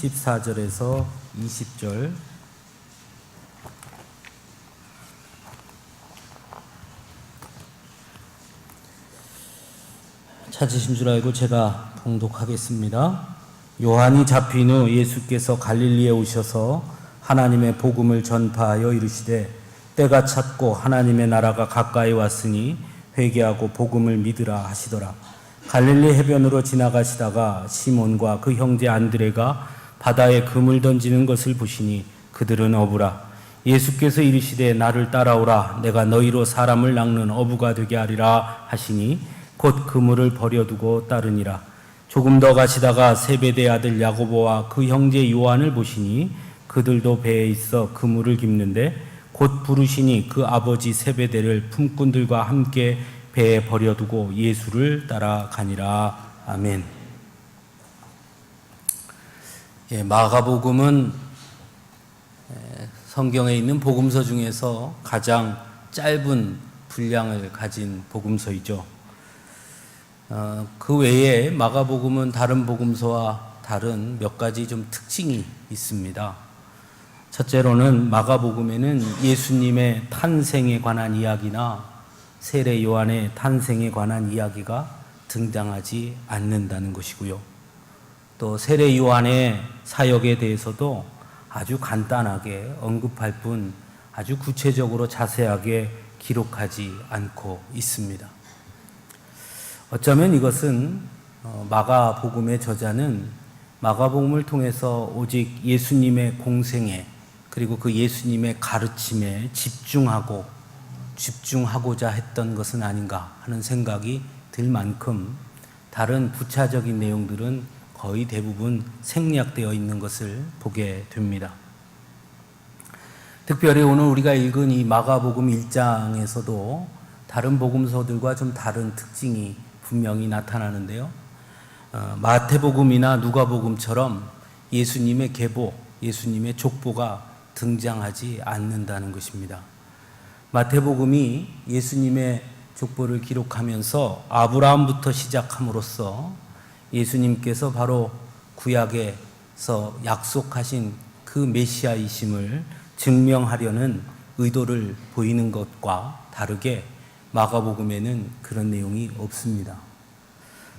14절에서 20절. 찾으신 줄 알고 제가 봉독하겠습니다. 요한이 잡힌 후 예수께서 갈릴리에 오셔서 하나님의 복음을 전파하여 이르시되 때가 찼고 하나님의 나라가 가까이 왔으니 회개하고 복음을 믿으라 하시더라. 갈릴리 해변으로 지나가시다가 시몬과 그 형제 안드레가 바다에 그물 던지는 것을 보시니 그들은 어부라. 예수께서 이르시되 나를 따라오라. 내가 너희로 사람을 낚는 어부가 되게 하리라 하시니 곧 그물을 버려두고 따르니라. 조금 더 가시다가 세베대 아들 야고보와 그 형제 요한을 보시니 그들도 배에 있어 그물을 깁는데 곧 부르시니 그 아버지 세베대를 품꾼들과 함께 배에 버려두고 예수를 따라가니라. 아멘. 마가복음은 성경에 있는 복음서 중에서 가장 짧은 분량을 가진 복음서이죠. 그 외에 마가복음은 다른 복음서와 다른 몇 가지 좀 특징이 있습니다. 첫째로는 마가복음에는 예수님의 탄생에 관한 이야기나 세례 요한의 탄생에 관한 이야기가 등장하지 않는다는 것이고요. 또 세례 요한의 사역에 대해서도 아주 간단하게 언급할 뿐 아주 구체적으로 자세하게 기록하지 않고 있습니다. 어쩌면 이것은 마가복음의 저자는 마가복음을 통해서 오직 예수님의 공생에 그리고 그 예수님의 가르침에 집중하고자 했던 것은 아닌가 하는 생각이 들 만큼 다른 부차적인 내용들은 거의 대부분 생략되어 있는 것을 보게 됩니다. 특별히 오늘 우리가 읽은 이 마가복음 1장에서도 다른 복음서들과 좀 다른 특징이 분명히 나타나는데요. 마태복음이나 누가복음처럼 예수님의 계보, 예수님의 족보가 등장하지 않는다는 것입니다. 마태복음이 예수님의 족보를 기록하면서 아브라함부터 시작함으로써 예수님께서 바로 구약에서 약속하신 그 메시아이심을 증명하려는 의도를 보이는 것과 다르게 마가복음에는 그런 내용이 없습니다.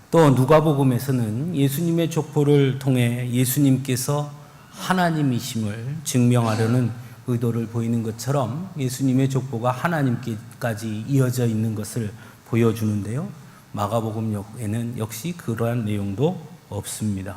또 누가복음에서는 예수님의 족보를 통해 예수님께서 하나님이심을 증명하려는 의도를 보이는 것처럼 예수님의 족보가 하나님께까지 이어져 있는 것을 보여주는데요. 마가복음에는 역시 그러한 내용도 없습니다.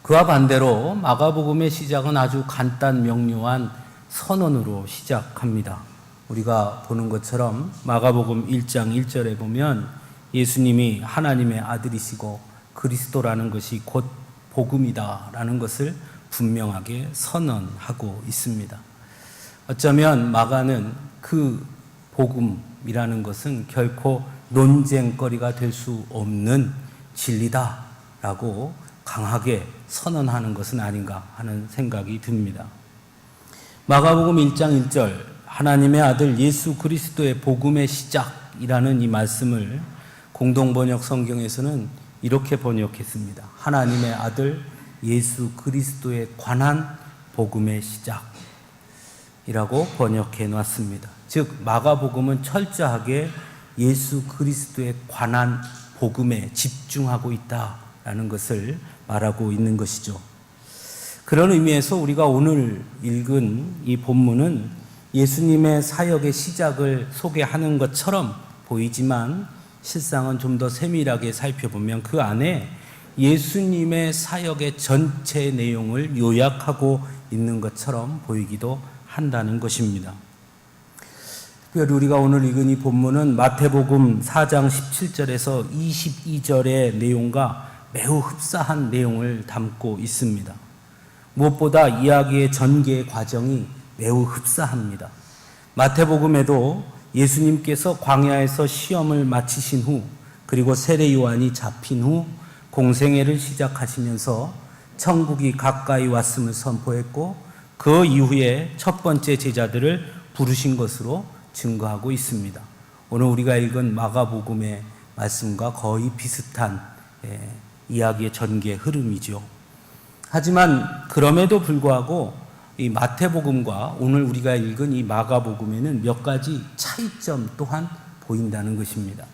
그와 반대로 마가복음의 시작은 아주 간단 명료한 선언으로 시작합니다. 우리가 보는 것처럼 마가복음 1장 1절에 보면 예수님이 하나님의 아들이시고 그리스도라는 것이 곧 복음이다라는 것을 분명하게 선언하고 있습니다. 어쩌면 마가는 그 복음이라는 것은 결코 논쟁거리가 될 수 없는 진리다라고 강하게 선언하는 것은 아닌가 하는 생각이 듭니다. 마가복음 1장 1절 하나님의 아들 예수 그리스도의 복음의 시작이라는 이 말씀을 공동번역 성경에서는 이렇게 번역했습니다. 하나님의 아들 예수 그리스도에 관한 복음의 시작이라고 번역해 놨습니다. 즉 마가복음은 철저하게 예수 그리스도에 관한 복음에 집중하고 있다라는 것을 말하고 있는 것이죠. 그런 의미에서 우리가 오늘 읽은 이 본문은 예수님의 사역의 시작을 소개하는 것처럼 보이지만 실상은 좀 더 세밀하게 살펴보면 그 안에 예수님의 사역의 전체 내용을 요약하고 있는 것처럼 보이기도 한다는 것입니다. 특별히 우리가 오늘 읽은 이 본문은 마태복음 4장 17절에서 22절의 내용과 매우 흡사한 내용을 담고 있습니다. 무엇보다 이야기의 전개 과정이 매우 흡사합니다. 마태복음에도 예수님께서 광야에서 시험을 마치신 후 그리고 세례 요한이 잡힌 후 공생애를 시작하시면서 천국이 가까이 왔음을 선포했고 그 이후에 첫 번째 제자들을 부르신 것으로 증거하고 있습니다. 오늘 우리가 읽은 마가복음의 말씀과 거의 비슷한 이야기의 전개 흐름이죠. 하지만 그럼에도 불구하고 이 마태복음과 오늘 우리가 읽은 이 마가복음에는 몇 가지 차이점 또한 보인다는 것입니다.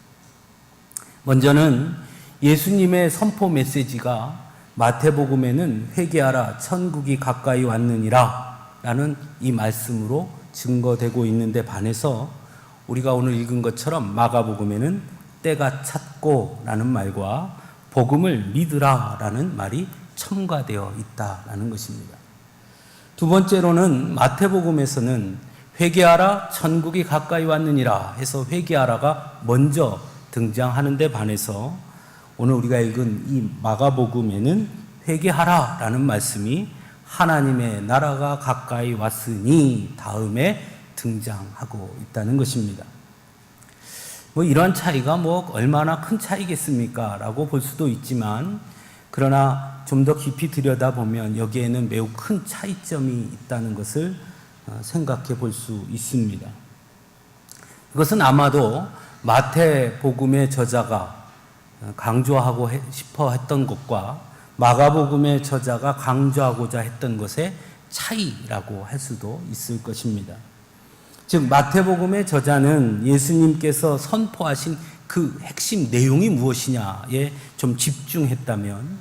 먼저는 예수님의 선포 메시지가 마태복음에는 회개하라 천국이 가까이 왔느니라 라는 이 말씀으로 증거되고 있는데 반해서 우리가 오늘 읽은 것처럼 마가복음에는 때가 찼고 라는 말과 복음을 믿으라 라는 말이 첨가되어 있다라는 것입니다. 두 번째로는 마태복음에서는 회개하라 천국이 가까이 왔느니라 해서 회개하라가 먼저 등장하는 데 반해서 오늘 우리가 읽은 이 마가복음에는 회개하라 라는 말씀이 하나님의 나라가 가까이 왔으니 다음에 등장하고 있다는 것입니다. 이러한 차이가 얼마나 큰 차이겠습니까? 라고 볼 수도 있지만 그러나 좀 더 깊이 들여다보면 여기에는 매우 큰 차이점이 있다는 것을 생각해 볼 수 있습니다. 이것은 아마도 마태복음의 저자가 강조하고 싶어 했던 것과 마가복음의 저자가 강조하고자 했던 것의 차이라고 할 수도 있을 것입니다. 즉 마태복음의 저자는 예수님께서 선포하신 그 핵심 내용이 무엇이냐에 좀 집중했다면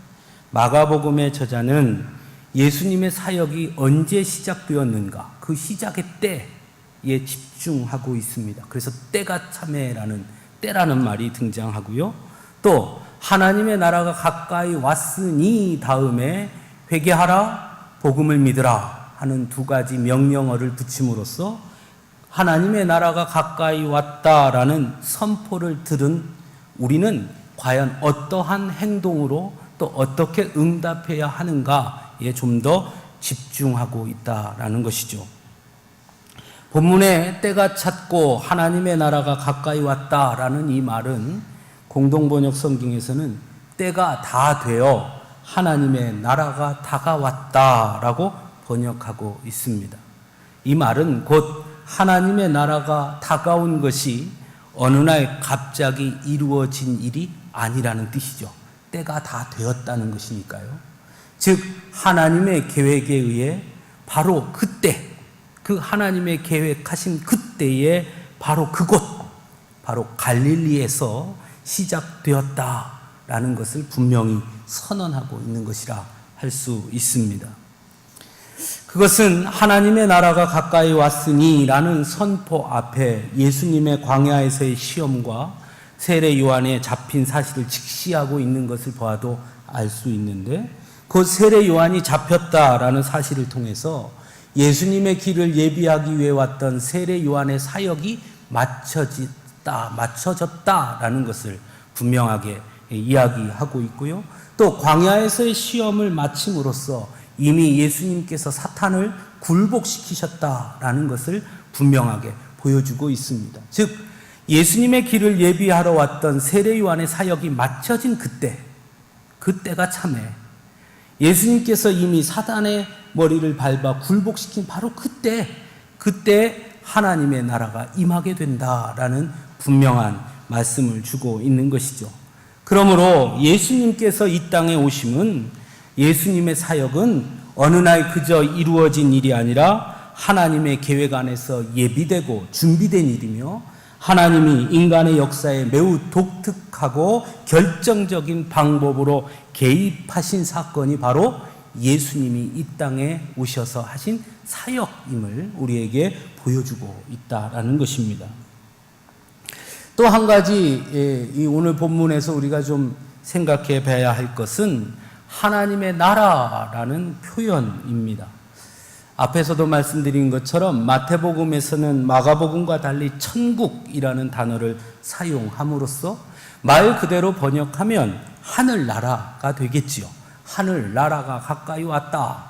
마가복음의 저자는 예수님의 사역이 언제 시작되었는가 그 시작의 때에 집중하고 있습니다. 그래서 때가 참에라는 때라는 말이 등장하고요. 또 하나님의 나라가 가까이 왔으니 다음에 회개하라 복음을 믿으라 하는 두 가지 명령어를 붙임으로써 하나님의 나라가 가까이 왔다라는 선포를 들은 우리는 과연 어떠한 행동으로 또 어떻게 응답해야 하는가에 좀 더 집중하고 있다라는 것이죠. 본문에 때가 찼고 하나님의 나라가 가까이 왔다라는 이 말은 공동번역 성경에서는 때가 다 되어 하나님의 나라가 다가왔다라고 번역하고 있습니다. 이 말은 곧 하나님의 나라가 다가온 것이 어느 날 갑자기 이루어진 일이 아니라는 뜻이죠. 때가 다 되었다는 것이니까요. 즉 하나님의 계획에 의해 바로 그때 그 하나님의 계획하신 그때에 바로 그곳 바로 갈릴리에서 시작되었다라는 것을 분명히 선언하고 있는 것이라 할 수 있습니다. 그것은 하나님의 나라가 가까이 왔으니 라는 선포 앞에 예수님의 광야에서의 시험과 세례 요한에 잡힌 사실을 직시하고 있는 것을 보아도 알 수 있는데 곧 세례 요한이 잡혔다라는 사실을 통해서 예수님의 길을 예비하기 위해 왔던 세례 요한의 사역이 맞춰졌다라는 것을 분명하게 이야기하고 있고요. 또 광야에서의 시험을 마침으로써 이미 예수님께서 사탄을 굴복시키셨다라는 것을 분명하게 보여주고 있습니다. 즉 예수님의 길을 예비하러 왔던 세례 요한의 사역이 마쳐진 그때가 참에 예수님께서 이미 사단의 머리를 밟아 굴복시킨 바로 그때 하나님의 나라가 임하게 된다라는 분명한 말씀을 주고 있는 것이죠. 그러므로 예수님께서 이 땅에 오심은 예수님의 사역은 어느 날 그저 이루어진 일이 아니라 하나님의 계획 안에서 예비되고 준비된 일이며 하나님이 인간의 역사에 매우 독특하고 결정적인 방법으로 개입하신 사건이 바로 예수님이 이 땅에 오셔서 하신 사역임을 우리에게 보여주고 있다라는 것입니다. 또 한 가지 이 오늘 본문에서 우리가 좀 생각해 봐야 할 것은 하나님의 나라라는 표현입니다. 앞에서도 말씀드린 것처럼 마태복음에서는 마가복음과 달리 천국이라는 단어를 사용함으로써 말 그대로 번역하면 하늘나라가 되겠지요. 하늘나라가 가까이 왔다.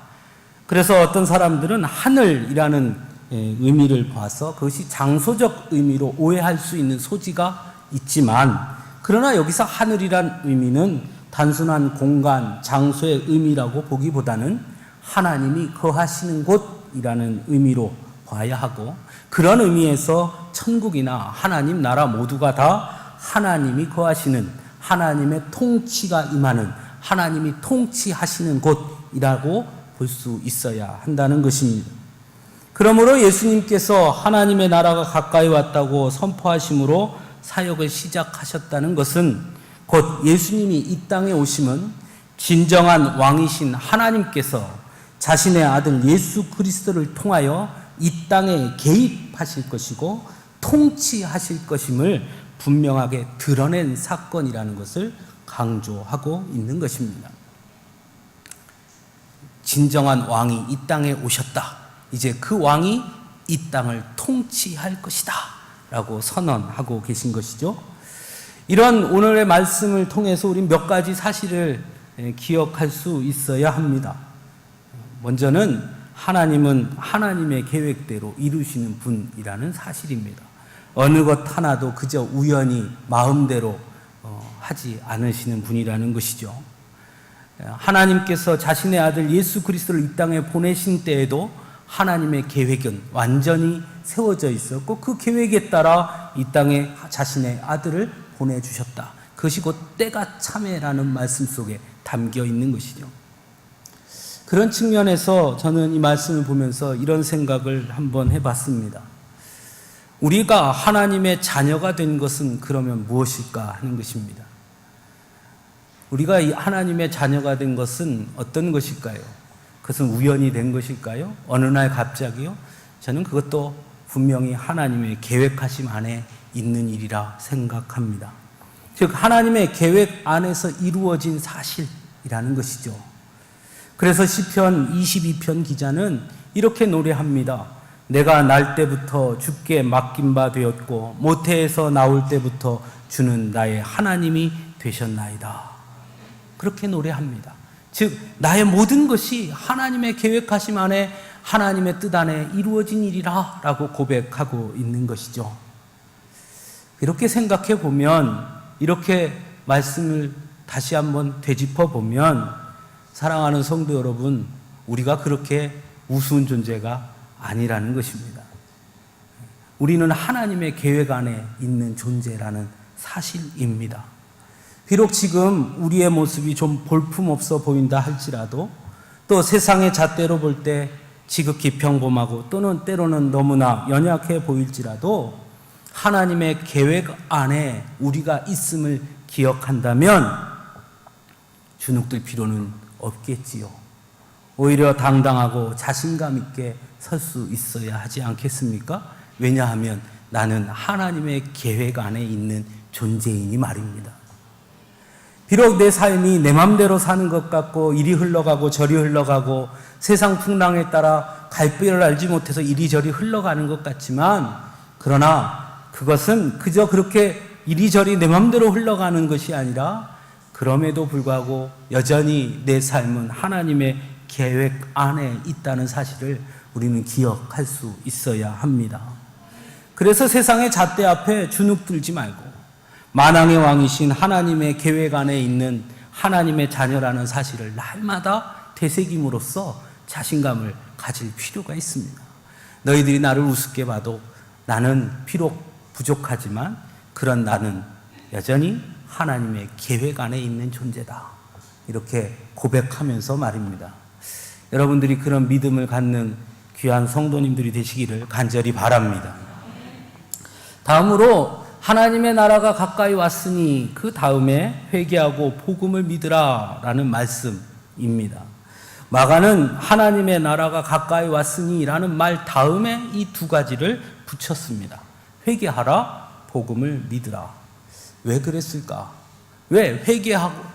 그래서 어떤 사람들은 하늘이라는 의미를 봐서 그것이 장소적 의미로 오해할 수 있는 소지가 있지만 그러나 여기서 하늘이란 의미는 단순한 공간, 장소의 의미라고 보기보다는 하나님이 거하시는 곳이라는 의미로 봐야 하고 그런 의미에서 천국이나 하나님 나라 모두가 다 하나님이 거하시는 하나님의 통치가 임하는 하나님이 통치하시는 곳 사건이라고 볼 수 있어야 한다는 것입니다. 그러므로 예수님께서 하나님의 나라가 가까이 왔다고 선포하심으로 사역을 시작하셨다는 것은 곧 예수님이 이 땅에 오심은 진정한 왕이신 하나님께서 자신의 아들 예수 그리스도를 통하여 이 땅에 개입하실 것이고 통치하실 것임을 분명하게 드러낸 사건이라는 것을 강조하고 있는 것입니다. 진정한 왕이 이 땅에 오셨다. 이제 그 왕이 이 땅을 통치할 것이다 라고 선언하고 계신 것이죠. 이런 오늘의 말씀을 통해서 우리 몇 가지 사실을 기억할 수 있어야 합니다. 먼저는 하나님은 하나님의 계획대로 이루시는 분이라는 사실입니다. 어느 것 하나도 그저 우연히 마음대로 하지 않으시는 분이라는 것이죠. 하나님께서 자신의 아들 예수 그리스도를 이 땅에 보내신 때에도 하나님의 계획은 완전히 세워져 있었고 그 계획에 따라 이 땅에 자신의 아들을 보내주셨다. 그것이 곧 때가 참해라는 말씀 속에 담겨 있는 것이죠. 그런 측면에서 저는 이 말씀을 보면서 이런 생각을 한번 해봤습니다. 우리가 하나님의 자녀가 된 것은 그러면 무엇일까 하는 것입니다. 우리가 이 하나님의 자녀가 된 것은 어떤 것일까요? 그것은 우연히 된 것일까요? 어느 날 갑자기요? 저는 그것도 분명히 하나님의 계획하심 안에 있는 일이라 생각합니다. 즉 하나님의 계획 안에서 이루어진 사실이라는 것이죠. 그래서 시편 22편 기자는 이렇게 노래합니다. 내가 날 때부터 주께 맡긴 바 되었고 모태에서 나올 때부터 주는 나의 하나님이 되셨나이다. 그렇게 노래합니다. 즉 나의 모든 것이 하나님의 계획하심 안에 하나님의 뜻 안에 이루어진 일이라 라고 고백하고 있는 것이죠. 이렇게 생각해 보면, 이렇게 말씀을 다시 한번 되짚어 보면, 사랑하는 성도 여러분, 우리가 그렇게 우스운 존재가 아니라는 것입니다. 우리는 하나님의 계획 안에 있는 존재라는 사실입니다. 비록 지금 우리의 모습이 좀 볼품없어 보인다 할지라도, 또 세상의 잣대로 볼 때 지극히 평범하고 또는 때로는 너무나 연약해 보일지라도 하나님의 계획 안에 우리가 있음을 기억한다면 주눅들 필요는 없겠지요. 오히려 당당하고 자신감 있게 설 수 있어야 하지 않겠습니까? 왜냐하면 나는 하나님의 계획 안에 있는 존재이니 말입니다. 비록 내 삶이 내 맘대로 사는 것 같고 이리 흘러가고 저리 흘러가고 세상 풍랑에 따라 갈피를 알지 못해서 이리저리 흘러가는 것 같지만, 그러나 그것은 그저 그렇게 이리저리 내 맘대로 흘러가는 것이 아니라 그럼에도 불구하고 여전히 내 삶은 하나님의 계획 안에 있다는 사실을 우리는 기억할 수 있어야 합니다. 그래서 세상의 잣대 앞에 주눅들지 말고 만왕의 왕이신 하나님의 계획 안에 있는 하나님의 자녀라는 사실을 날마다 되새김으로써 자신감을 가질 필요가 있습니다. 너희들이 나를 우습게 봐도 나는 비록 부족하지만 그런 나는 여전히 하나님의 계획 안에 있는 존재다. 이렇게 고백하면서 말입니다. 여러분들이 그런 믿음을 갖는 귀한 성도님들이 되시기를 간절히 바랍니다. 다음으로 하나님의 나라가 가까이 왔으니 그 다음에 회개하고 복음을 믿으라 라는 말씀입니다. 마가는 하나님의 나라가 가까이 왔으니 라는 말 다음에 이 두 가지를 붙였습니다. 회개하라, 복음을 믿으라. 왜 그랬을까? 왜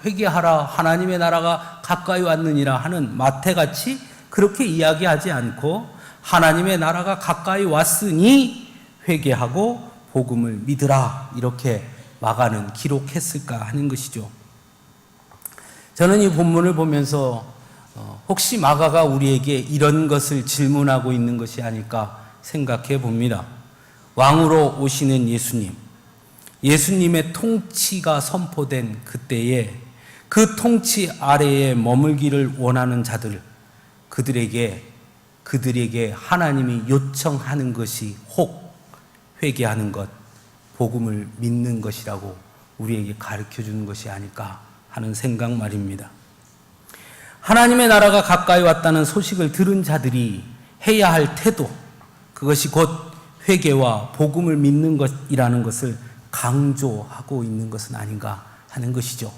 회개하라, 하나님의 나라가 가까이 왔느니라 하는 마태같이 그렇게 이야기하지 않고 하나님의 나라가 가까이 왔으니 회개하고 복음을 믿으라, 이렇게 마가는 기록했을까 하는 것이죠. 저는 이 본문을 보면서 혹시 마가가 우리에게 이런 것을 질문하고 있는 것이 아닐까 생각해 봅니다. 왕으로 오시는 예수님, 예수님의 통치가 선포된 그때에 그 통치 아래에 머물기를 원하는 자들, 그들에게 하나님이 요청하는 것이 혹 회개하는 것, 복음을 믿는 것이라고 우리에게 가르쳐 주는 것이 아닐까 하는 생각 말입니다. 하나님의 나라가 가까이 왔다는 소식을 들은 자들이 해야 할 태도, 그것이 곧 회개와 복음을 믿는 것이라는 것을 강조하고 있는 것은 아닌가 하는 것이죠.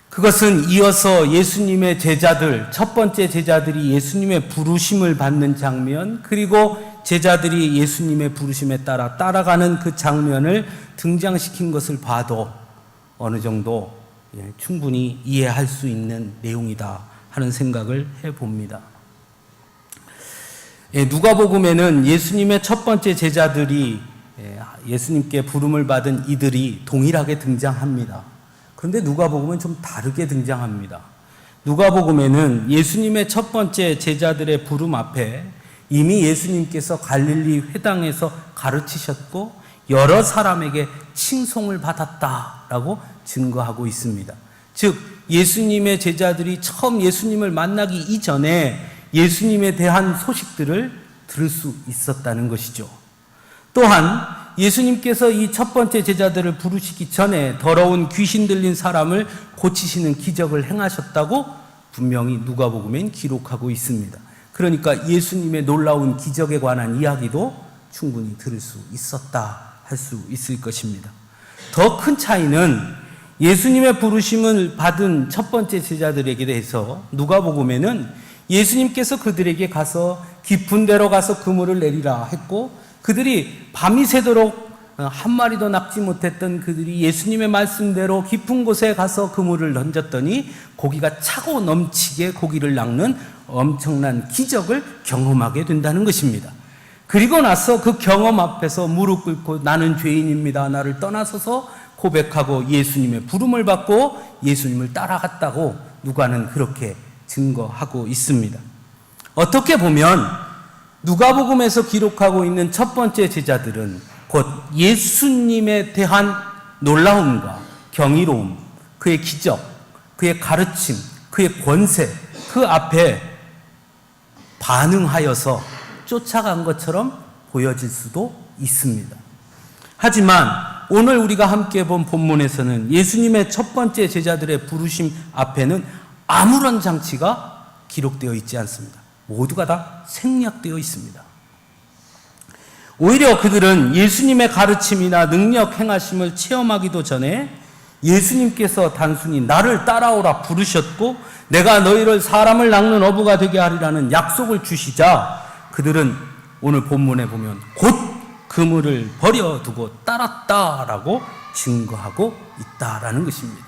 그것은 이어서 예수님의 제자들, 첫 번째 제자들이 예수님의 부르심을 받는 장면, 그리고 제자들이 예수님의 부르심에 따라 따라가는 그 장면을 등장시킨 것을 봐도 어느 정도 충분히 이해할 수 있는 내용이다 하는 생각을 해봅니다. 누가복음에는 예수님의 첫 번째 제자들이 예수님께 부름을 받은 이들이 동일하게 등장합니다. 그런데 누가복음은 좀 다르게 등장합니다. 누가복음에는 예수님의 첫 번째 제자들의 부름 앞에 이미 예수님께서 갈릴리 회당에서 가르치셨고 여러 사람에게 칭송을 받았다라고 증거하고 있습니다. 즉 예수님의 제자들이 처음 예수님을 만나기 이전에 예수님에 대한 소식들을 들을 수 있었다는 것이죠. 또한 예수님께서 이 첫 번째 제자들을 부르시기 전에 더러운 귀신 들린 사람을 고치시는 기적을 행하셨다고 분명히 누가복음엔 기록하고 있습니다. 그러니까 예수님의 놀라운 기적에 관한 이야기도 충분히 들을 수 있었다 할 수 있을 것입니다. 더 큰 차이는 예수님의 부르심을 받은 첫 번째 제자들에게 대해서 누가복음에는 예수님께서 그들에게 가서 깊은 데로 가서 그물을 내리라 했고, 그들이 밤이 새도록 한 마리도 낚지 못했던 그들이 예수님의 말씀대로 깊은 곳에 가서 그물을 던졌더니 고기가 차고 넘치게 고기를 낚는 엄청난 기적을 경험하게 된다는 것입니다. 그리고 나서 그 경험 앞에서 무릎 꿇고 나는 죄인입니다, 나를 떠나소서 고백하고 예수님의 부름을 받고 예수님을 따라갔다고 누가는 그렇게 증거하고 있습니다. 어떻게 보면 누가복음에서 기록하고 있는 첫 번째 제자들은 곧 예수님에 대한 놀라움과 경이로움, 그의 기적, 그의 가르침, 그의 권세, 그 앞에 반응하여서 쫓아간 것처럼 보여질 수도 있습니다. 하지만 오늘 우리가 함께 본 본문에서는 예수님의 첫 번째 제자들의 부르심 앞에는 아무런 장치가 기록되어 있지 않습니다. 모두가 다 생략되어 있습니다. 오히려 그들은 예수님의 가르침이나 능력 행하심을 체험하기도 전에 예수님께서 단순히 나를 따라오라 부르셨고 내가 너희를 사람을 낚는 어부가 되게 하리라는 약속을 주시자 그들은 오늘 본문에 보면 곧 그물을 버려두고 따랐다라고 증거하고 있다라는 것입니다.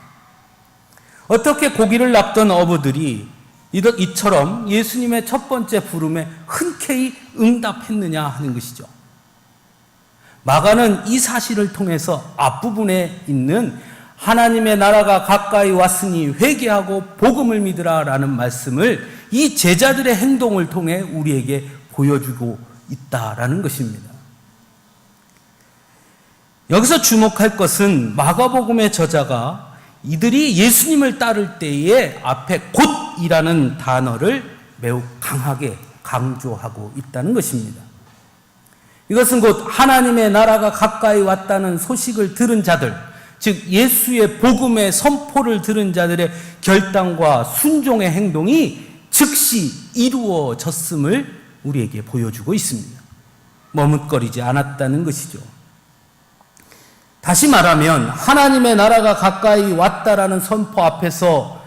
어떻게 고기를 낚던 어부들이 이처럼 예수님의 첫 번째 부름에 흔쾌히 응답했느냐 하는 것이죠. 마가는 이 사실을 통해서 앞부분에 있는 하나님의 나라가 가까이 왔으니 회개하고 복음을 믿으라 라는 말씀을 이 제자들의 행동을 통해 우리에게 보여주고 있다라는 것입니다. 여기서 주목할 것은 마가복음의 저자가 이들이 예수님을 따를 때에 앞에 곧이라는 단어를 매우 강하게 강조하고 있다는 것입니다. 이것은 곧 하나님의 나라가 가까이 왔다는 소식을 들은 자들, 즉 예수의 복음의 선포를 들은 자들의 결단과 순종의 행동이 즉시 이루어졌음을 우리에게 보여주고 있습니다. 머뭇거리지 않았다는 것이죠. 다시 말하면 하나님의 나라가 가까이 왔다라는 선포 앞에서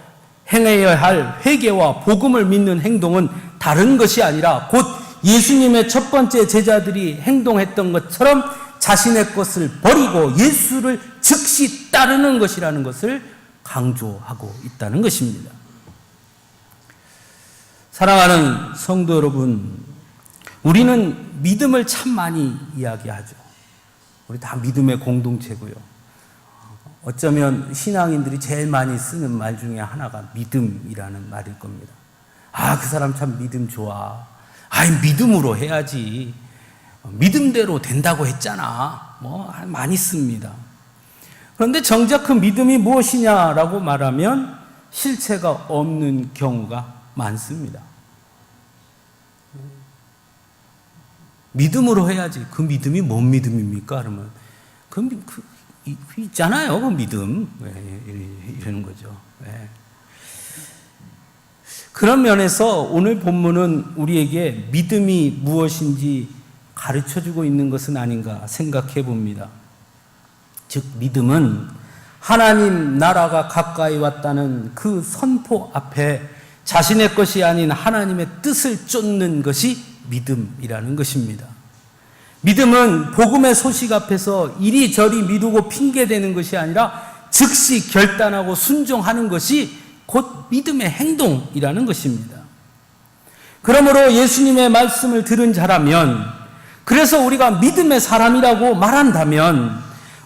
행해야 할 회개와 복음을 믿는 행동은 다른 것이 아니라 곧 예수님의 첫 번째 제자들이 행동했던 것처럼 자신의 것을 버리고 예수를 즉시 따르는 것이라는 것을 강조하고 있다는 것입니다. 사랑하는 성도 여러분, 우리는 믿음을 참 많이 이야기하죠. 우리 다 믿음의 공동체고요. 어쩌면 신앙인들이 제일 많이 쓰는 말 중에 하나가 믿음이라는 말일 겁니다. 아, 그 사람 참 믿음 좋아. 아이, 믿음으로 해야지. 믿음대로 된다고 했잖아. 많이 씁니다. 그런데 정작 그 믿음이 무엇이냐라고 말하면 실체가 없는 경우가 많습니다. 믿음으로 해야지. 그 믿음이 뭔 믿음입니까? 그러면 그 있잖아요. 그 믿음. 이러는 거죠. 그런 면에서 오늘 본문은 우리에게 믿음이 무엇인지 가르쳐주고 있는 것은 아닌가 생각해 봅니다. 즉 믿음은 하나님 나라가 가까이 왔다는 그 선포 앞에 자신의 것이 아닌 하나님의 뜻을 쫓는 것이 믿음이라는 것입니다. 믿음은 복음의 소식 앞에서 이리저리 미루고 핑계대는 것이 아니라 즉시 결단하고 순종하는 것이 곧 믿음의 행동이라는 것입니다. 그러므로 예수님의 말씀을 들은 자라면, 그래서 우리가 믿음의 사람이라고 말한다면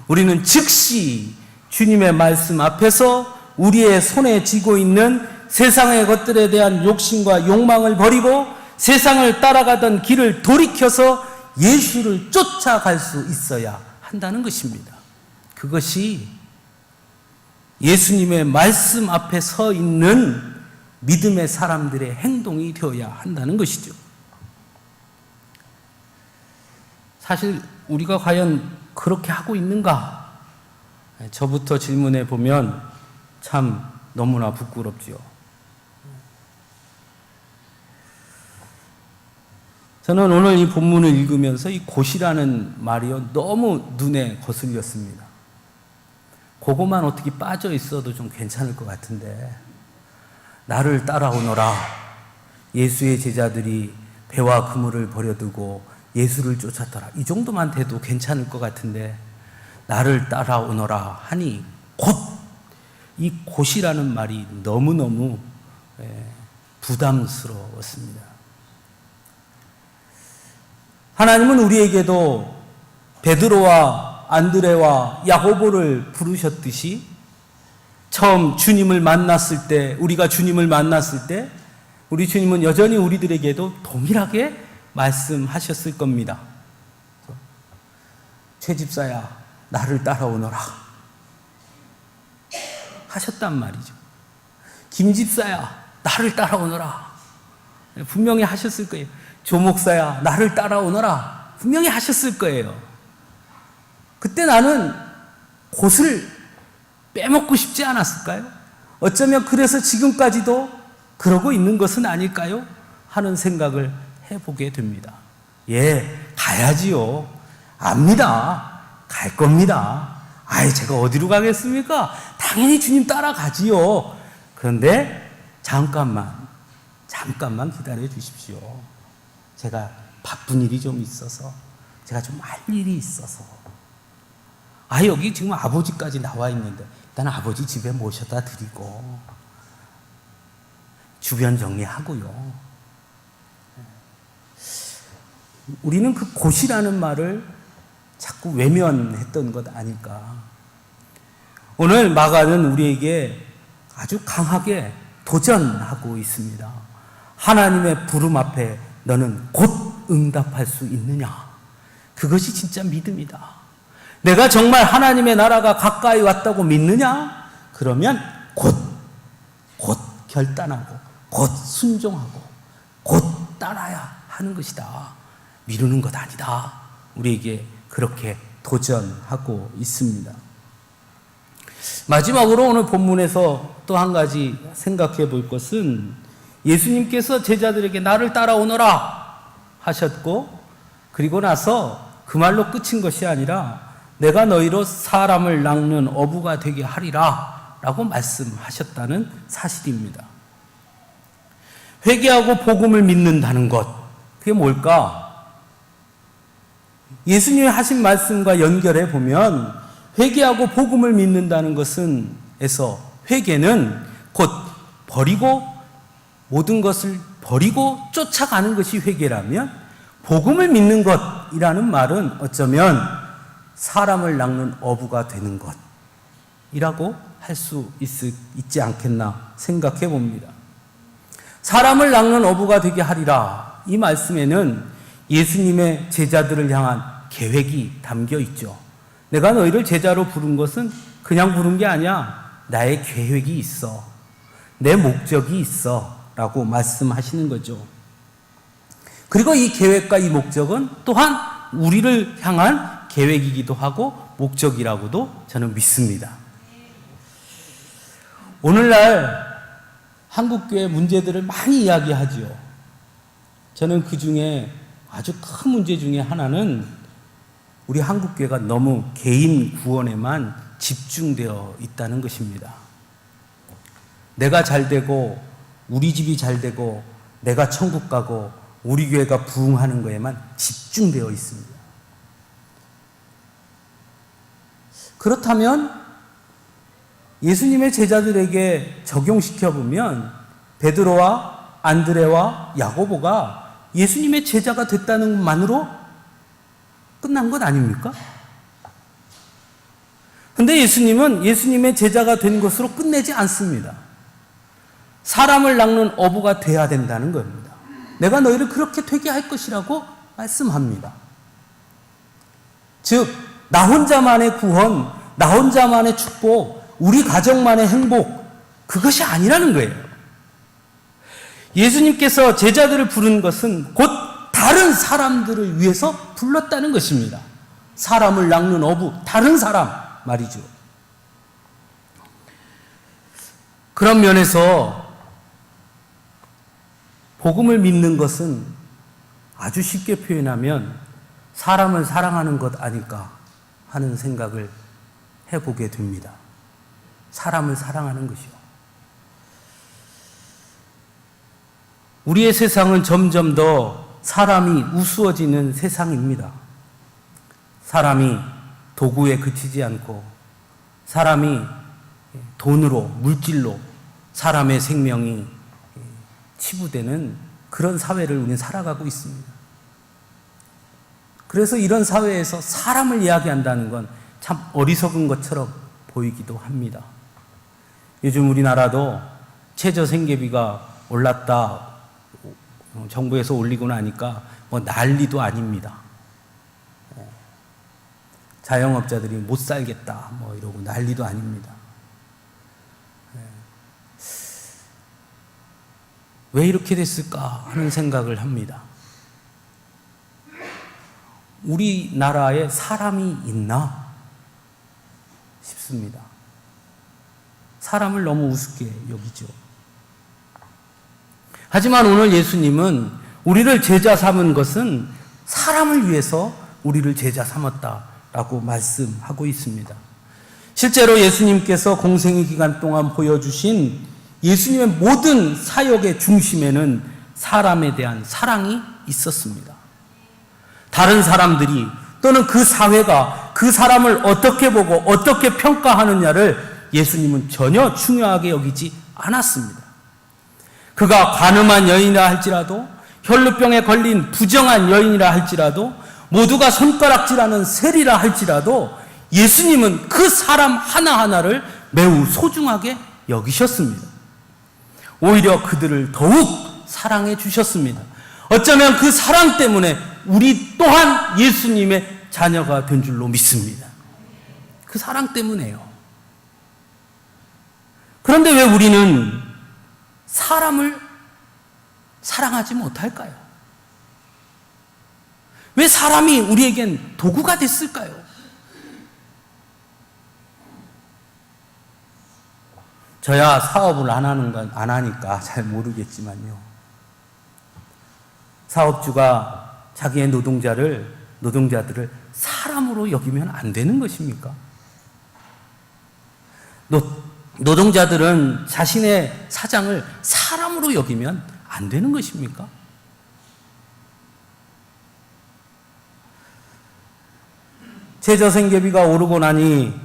우리는 즉시 주님의 말씀 앞에서 우리의 손에 쥐고 있는 세상의 것들에 대한 욕심과 욕망을 버리고 세상을 따라가던 길을 돌이켜서 예수를 쫓아갈 수 있어야 한다는 것입니다. 그것이 예수님의 말씀 앞에 서 있는 믿음의 사람들의 행동이 되어야 한다는 것이죠. 사실 우리가 과연 그렇게 하고 있는가? 저부터 질문해 보면 참 너무나 부끄럽지요. 저는 오늘 이 본문을 읽으면서 이 곧이라는 말이요, 너무 눈에 거슬렸습니다. 그것만 어떻게 빠져 있어도 좀 괜찮을 것 같은데, 나를 따라오너라. 예수의 제자들이 배와 그물을 버려두고 예수를 쫓았더라. 이 정도만 돼도 괜찮을 것 같은데, 나를 따라오너라 하니 이 곧이라는 말이 너무너무 부담스러웠습니다. 하나님은 우리에게도 베드로와 안드레와 야고보를 부르셨듯이 처음 주님을 만났을 때, 우리가 주님을 만났을 때 우리 주님은 여전히 우리들에게도 동일하게 말씀하셨을 겁니다. 최 집사야, 나를 따라오너라 하셨단 말이죠. 김 집사야, 나를 따라오너라 분명히 하셨을 거예요. 조 목사야, 나를 따라오너라 분명히 하셨을 거예요. 그때 나는 곧을 빼먹고 싶지 않았을까요? 어쩌면 그래서 지금까지도 그러고 있는 것은 아닐까요? 하는 생각을 해보게 됩니다. 예, 가야지요. 압니다. 갈 겁니다. 아이, 제가 어디로 가겠습니까? 당연히 주님 따라가지요. 그런데 잠깐만 기다려 주십시오. 제가 바쁜 일이 좀 있어서, 제가 좀 할 일이 있어서. 여기 지금 아버지까지 나와 있는데 일단 아버지 집에 모셔다 드리고 주변 정리하고요. 우리는 그 곧이라는 말을 자꾸 외면했던 것 아닐까. 오늘 마가는 우리에게 아주 강하게 도전하고 있습니다. 하나님의 부름 앞에 너는 곧 응답할 수 있느냐? 그것이 진짜 믿음이다. 내가 정말 하나님의 나라가 가까이 왔다고 믿느냐? 그러면 곧 결단하고 곧 순종하고 곧 따라야 하는 것이다. 미루는 것 아니다. 우리에게 그렇게 도전하고 있습니다. 마지막으로 오늘 본문에서 또 한 가지 생각해 볼 것은, 예수님께서 제자들에게 나를 따라오너라 하셨고, 그리고 나서 그 말로 끝인 것이 아니라 내가 너희로 사람을 낚는 어부가 되게 하리라 라고 말씀하셨다는 사실입니다. 회개하고 복음을 믿는다는 것, 그게 뭘까? 예수님이 하신 말씀과 연결해 보면 회개하고 복음을 믿는다는 것은 회개는 곧 모든 것을 버리고 쫓아가는 것이 회개라면, 복음을 믿는 것이라는 말은 어쩌면 사람을 낚는 어부가 되는 것이라고 할 수 있지 않겠나 생각해 봅니다. 사람을 낚는 어부가 되게 하리라, 이 말씀에는 예수님의 제자들을 향한 계획이 담겨 있죠. 내가 너희를 제자로 부른 것은 그냥 부른 게 아니야. 나의 계획이 있어. 내 목적이 있어. 라고 말씀하시는 거죠. 그리고 이 계획과 이 목적은 또한 우리를 향한 계획이기도 하고 목적이라고도 저는 믿습니다. 오늘날 한국교회 문제들을 많이 이야기하지요. 저는 그 중에 아주 큰 문제 중에 하나는 우리 한국교회가 너무 개인 구원에만 집중되어 있다는 것입니다. 내가 잘 되고 우리 집이 잘 되고 내가 천국 가고 우리 교회가 부흥하는 거에만 집중되어 있습니다. 그렇다면 예수님의 제자들에게 적용시켜보면 베드로와 안드레와 야고보가 예수님의 제자가 됐다는 것만으로 끝난 것 아닙니까? 근데 예수님은 예수님의 제자가 된 것으로 끝내지 않습니다. 사람을 낚는 어부가 돼야 된다는 겁니다. 내가 너희를 그렇게 되게 할 것이라고 말씀합니다. 즉, 나 혼자만의 구원, 나 혼자만의 축복, 우리 가정만의 행복, 그것이 아니라는 거예요. 예수님께서 제자들을 부른 것은 곧 다른 사람들을 위해서 불렀다는 것입니다. 사람을 낚는 어부, 다른 사람 말이죠. 그런 면에서 복음을 믿는 것은 아주 쉽게 표현하면 사람을 사랑하는 것 아닐까 하는 생각을 해보게 됩니다. 사람을 사랑하는 것이요. 우리의 세상은 점점 더 사람이 우스워지는 세상입니다. 사람이 도구에 그치지 않고 사람이 돈으로, 물질로 사람의 생명이 치부되는 그런 사회를 우리는 살아가고 있습니다. 그래서 이런 사회에서 사람을 이야기한다는 건 참 어리석은 것처럼 보이기도 합니다. 요즘 우리나라도 최저생계비가 올랐다, 정부에서 올리고 나니까 뭐 난리도 아닙니다. 자영업자들이 못 살겠다 뭐 이러고 난리도 아닙니다. 왜 이렇게 됐을까 하는 생각을 합니다. 우리나라에 사람이 있나 싶습니다. 사람을 너무 우습게 여기죠. 하지만 오늘 예수님은 우리를 제자 삼은 것은 사람을 위해서 우리를 제자 삼았다라고 말씀하고 있습니다. 실제로 예수님께서 공생의 기간 동안 보여주신 예수님의 모든 사역의 중심에는 사람에 대한 사랑이 있었습니다. 다른 사람들이 또는 그 사회가 그 사람을 어떻게 보고 어떻게 평가하느냐를 예수님은 전혀 중요하게 여기지 않았습니다. 그가 관음한 여인이라 할지라도 혈루병에 걸린 부정한 여인이라 할지라도 모두가 손가락질하는 세리라 할지라도 예수님은 그 사람 하나하나를 매우 소중하게 여기셨습니다. 오히려 그들을 더욱 사랑해 주셨습니다. 어쩌면 그 사랑 때문에 우리 또한 예수님의 자녀가 된 줄로 믿습니다. 그 사랑 때문에요. 그런데 왜 우리는 사람을 사랑하지 못할까요? 왜 사람이 우리에겐 도구가 됐을까요? 저야 사업을 안 하니까 잘 모르겠지만요. 사업주가 자기의 노동자들을 사람으로 여기면 안 되는 것입니까? 노동자들은 자신의 사장을 사람으로 여기면 안 되는 것입니까? 최저생계비가 오르고 나니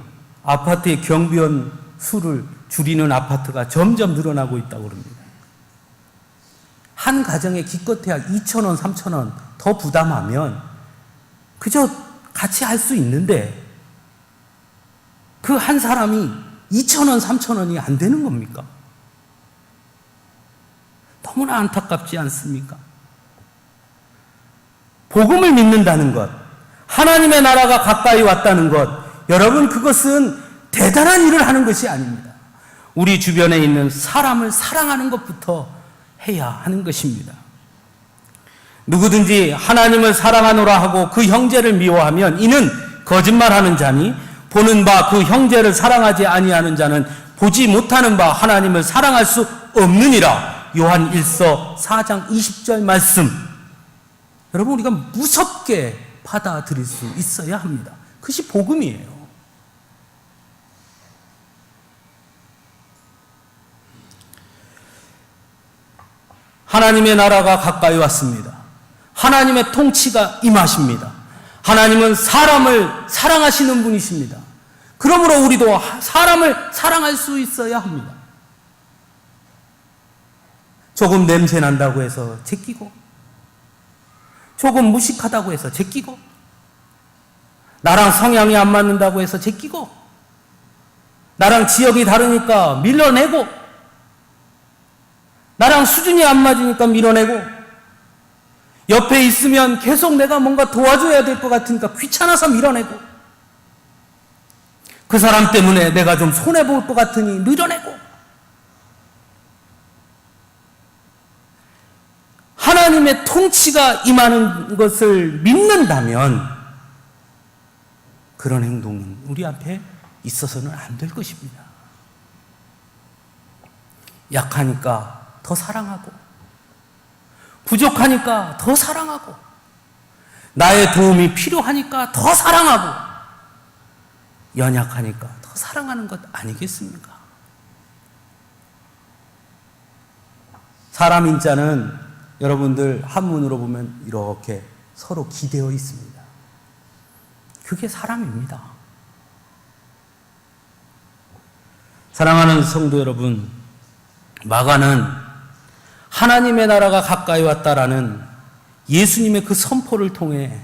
아파트의 경비원 수를 줄이는 아파트가 점점 늘어나고 있다고 합니다. 한 가정에 기껏해야 2,000원, 3,000원 더 부담하면 그저 같이 할 수 있는데 그 한 사람이 2,000원, 3,000원이 안 되는 겁니까? 너무나 안타깝지 않습니까? 복음을 믿는다는 것, 하나님의 나라가 가까이 왔다는 것, 여러분 그것은 대단한 일을 하는 것이 아닙니다. 우리 주변에 있는 사람을 사랑하는 것부터 해야 하는 것입니다. 누구든지 하나님을 사랑하노라 하고 그 형제를 미워하면 이는 거짓말하는 자니 보는 바 그 형제를 사랑하지 아니하는 자는 보지 못하는 바 하나님을 사랑할 수 없느니라. 요한 1서 4장 20절 말씀. 여러분, 우리가 무섭게 받아들일 수 있어야 합니다. 그것이 복음이에요. 하나님의 나라가 가까이 왔습니다. 하나님의 통치가 임하십니다. 하나님은 사람을 사랑하시는 분이십니다. 그러므로 우리도 사람을 사랑할 수 있어야 합니다. 조금 냄새 난다고 해서 제끼고, 조금 무식하다고 해서 제끼고, 나랑 성향이 안 맞는다고 해서 제끼고, 나랑 지역이 다르니까 밀어내고, 나랑 수준이 안 맞으니까 밀어내고, 옆에 있으면 계속 내가 뭔가 도와줘야 될 것 같으니까 귀찮아서 밀어내고, 그 사람 때문에 내가 좀 손해볼 것 같으니 밀어내고, 하나님의 통치가 임하는 것을 믿는다면 그런 행동은 우리 앞에 있어서는 안 될 것입니다. 약하니까 더 사랑하고, 부족하니까 더 사랑하고, 나의 도움이 필요하니까 더 사랑하고, 연약하니까 더 사랑하는 것 아니겠습니까? 사람 인자는 여러분들 한문으로 보면 이렇게 서로 기대어 있습니다. 그게 사람입니다. 사랑하는 성도 여러분, 마가는 하나님의 나라가 가까이 왔다라는 예수님의 그 선포를 통해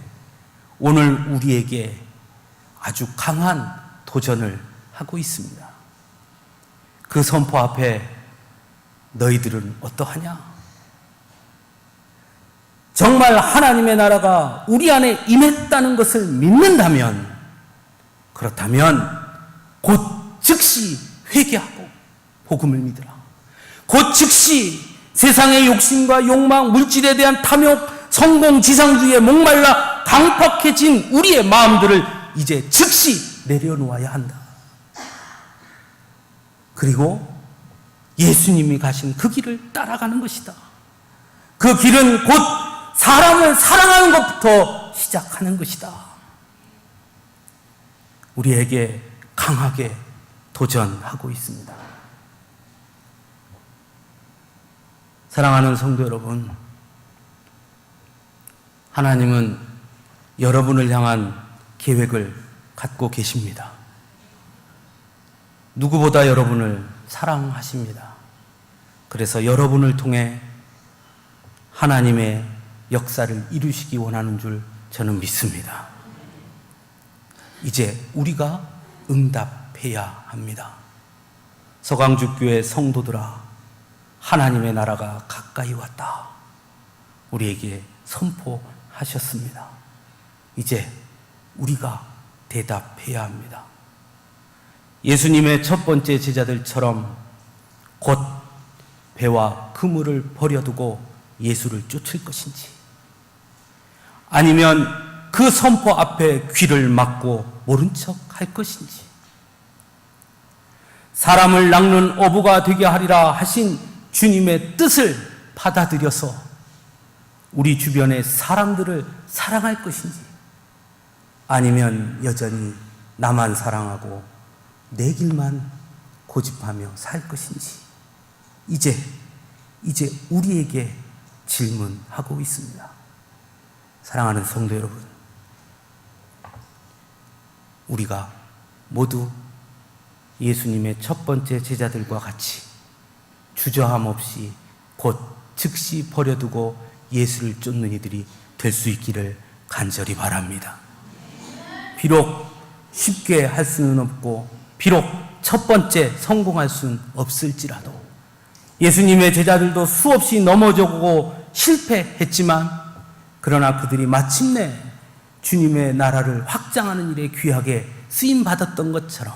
오늘 우리에게 아주 강한 도전을 하고 있습니다. 그 선포 앞에 너희들은 어떠하냐? 정말 하나님의 나라가 우리 안에 임했다는 것을 믿는다면, 그렇다면 곧 즉시 회개하고 복음을 믿으라. 곧 즉시 세상의 욕심과 욕망, 물질에 대한 탐욕, 성공, 지상주의에 목말라 강팍해진 우리의 마음들을 이제 즉시 내려놓아야 한다. 그리고 예수님이 가신 그 길을 따라가는 것이다. 그 길은 곧 사람을 사랑하는 것부터 시작하는 것이다. 우리에게 강하게 도전하고 있습니다. 사랑하는 성도 여러분, 하나님은 여러분을 향한 계획을 갖고 계십니다. 누구보다 여러분을 사랑하십니다. 그래서 여러분을 통해 하나님의 역사를 이루시기 원하는 줄 저는 믿습니다. 이제 우리가 응답해야 합니다. 서강주교회 성도들아, 하나님의 나라가 가까이 왔다. 우리에게 선포하셨습니다. 이제 우리가 대답해야 합니다. 예수님의 첫 번째 제자들처럼 곧 배와 그물을 버려두고 예수를 쫓을 것인지, 아니면 그 선포 앞에 귀를 막고 모른 척 할 것인지, 사람을 낚는 어부가 되게 하리라 하신 주님의 뜻을 받아들여서 우리 주변의 사람들을 사랑할 것인지, 아니면 여전히 나만 사랑하고 내 길만 고집하며 살 것인지, 이제 우리에게 질문하고 있습니다. 사랑하는 성도 여러분, 우리가 모두 예수님의 첫 번째 제자들과 같이 주저함 없이 곧 즉시 버려두고 예수를 쫓는 이들이 될 수 있기를 간절히 바랍니다. 비록 쉽게 할 수는 없고, 비록 첫 번째 성공할 수는 없을지라도, 예수님의 제자들도 수없이 넘어져고 실패했지만, 그러나 그들이 마침내 주님의 나라를 확장하는 일에 귀하게 쓰임받았던 것처럼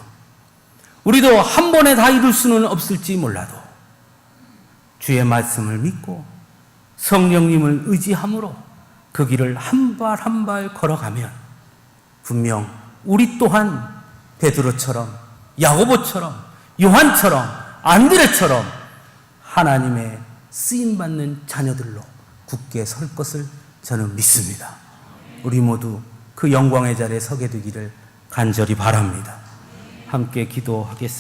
우리도 한 번에 다 이룰 수는 없을지 몰라도 주의 말씀을 믿고 성령님을 의지함으로 그 길을 한 발 한 발 걸어가면 분명 우리 또한 베드로처럼, 야고보처럼, 요한처럼, 안드레처럼 하나님의 쓰임받는 자녀들로 굳게 설 것을 저는 믿습니다. 우리 모두 그 영광의 자리에 서게 되기를 간절히 바랍니다. 함께 기도하겠습니다.